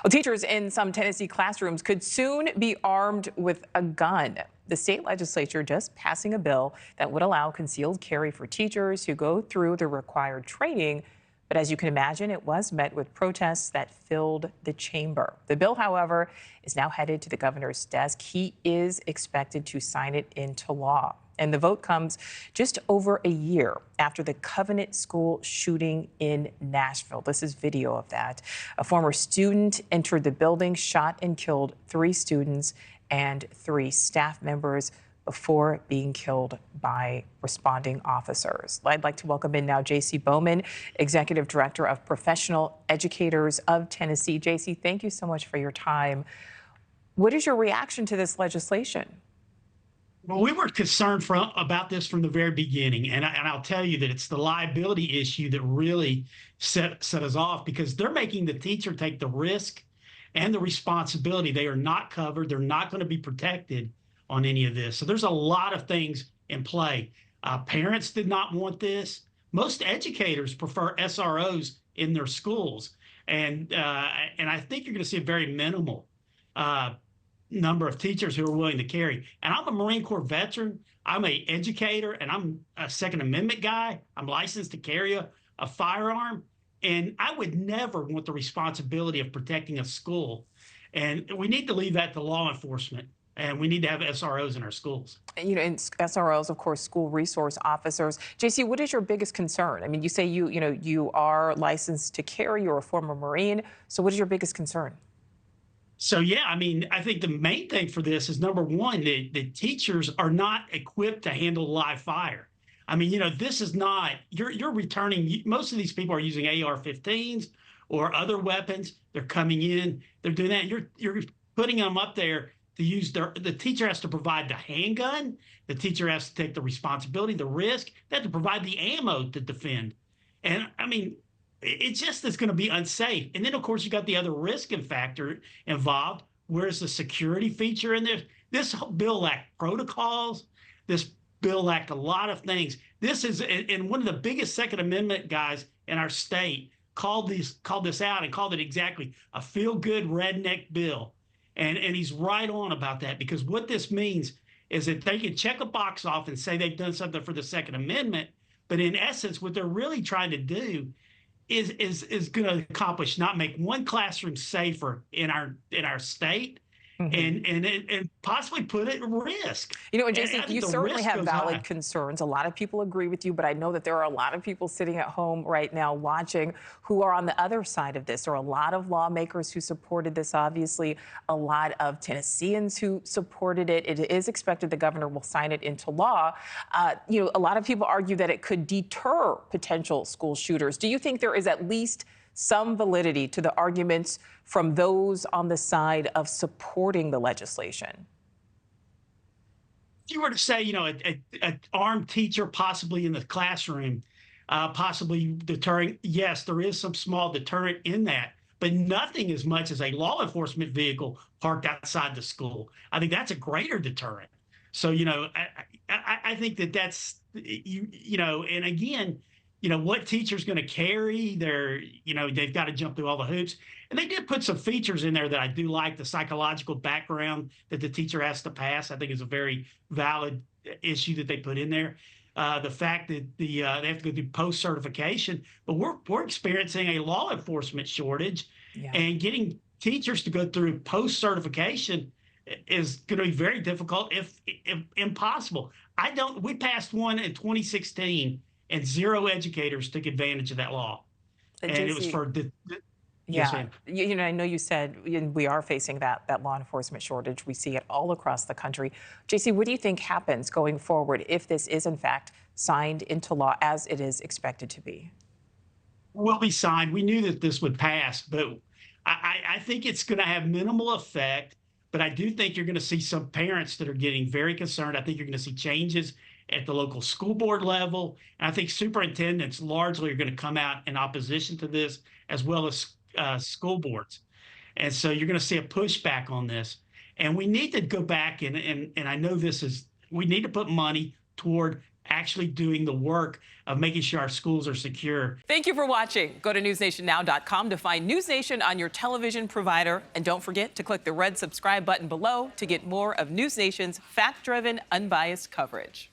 Well, teachers in some Tennessee classrooms could soon be armed with a gun. The state legislature just passing a bill that would allow concealed carry for teachers who go through the required training. But as you can imagine, it was met with protests that filled the chamber. The bill, however, is now headed to the governor's desk. He is expected to sign it into law. And the vote comes just over a year after the Covenant School shooting in Nashville. This is video of that. A former student entered the building, shot and killed 3 students and 3 staff members before being killed by responding officers. I'd like to welcome in now J.C. Bowman, Executive Director of Professional Educators of Tennessee. J.C., thank you so much for your time. What is your reaction to this legislation? Well, we were concerned about this from the very beginning, and I'll tell you that it's the liability issue that really set us off, because they're making the teacher take the risk and the responsibility. They are not covered. They're not going to be protected on any of this. So there's a lot of things in play. Parents did not want this. Most educators prefer SROs in their schools, and I think you're going to see a very minimal number of teachers who are willing to carry. And I'm a Marine Corps veteran. I'm an educator, and I'm a Second Amendment guy. I'm licensed to carry a firearm, and I would never want the responsibility of protecting a school. And we need to leave that to law enforcement, and we need to have SROs in our schools. You know, and SROs, of course, school resource officers. JC, what is your biggest concern? I mean, you say you are licensed to carry. You're a former Marine. So what is your biggest concern? So, yeah, I mean, I think the main thing for this is, number one, the teachers are not equipped to handle live fire. I mean, this is not, you're returning, most of these people are using AR-15s or other weapons. They're coming in, they're doing that. You're putting them up there to use the teacher has to provide the handgun. The teacher has to take the responsibility, the risk. They have to provide the ammo to defend. And I mean, it just is going to be unsafe. And then, of course, you got the other risk and factor involved. Where's the security feature in there? This bill lacked protocols. This bill lacked a lot of things. This is, and one of the biggest Second Amendment guys in our state called this out and called it exactly a feel-good redneck bill. And he's right on about that, because what this means is that they can check a box off and say they've done something for the Second Amendment, but in essence, what they're really trying to do is going to accomplish not make one classroom safer in our state, and possibly put it at risk. And Jason, you certainly have valid concerns. A lot of people agree with you, but I know that there are a lot of people sitting at home right now watching who are on the other side of this. There are a lot of lawmakers who supported this, obviously, a lot of Tennesseans who supported it. It is expected the governor will sign it into law. A lot of people argue that it could deter potential school shooters. Do you think there is at least some validity to the arguments from those on the side of supporting the legislation? If you were to say, an armed teacher possibly in the classroom, possibly deterring, yes, there is some small deterrent in that, but nothing as much as a law enforcement vehicle parked outside the school. I think that's a greater deterrent. So, I think that's, and again, what teacher's going to carry, they've got to jump through all the hoops. And they did put some features in there that I do like. The psychological background that the teacher has to pass, I think, is a very valid issue that they put in there. The fact that they have to go through post-certification, but we're experiencing a law enforcement shortage, and getting teachers to go through post-certification is going to be very difficult, if impossible. We passed one in 2016. And 0 educators took advantage of that law. And it was for yes, I know you said we are facing that law enforcement shortage. We see it all across the country. JC, what do you think happens going forward if this is, in fact, signed into law as it is expected to be? Will be signed. We knew that this would pass, but I think it's going to have minimal effect. But I do think you're going to see some parents that are getting very concerned. I think you're going to see changes at the local school board level. And I think superintendents largely are going to come out in opposition to this, as well as school boards. And so you're going to see a pushback on this. And we need to go back and I know we need to put money toward actually doing the work of making sure our schools are secure. Thank you for watching. Go to newsnationnow.com to find News Nation on your television provider. And don't forget to click the red subscribe button below to get more of News Nation's fact-driven, unbiased coverage.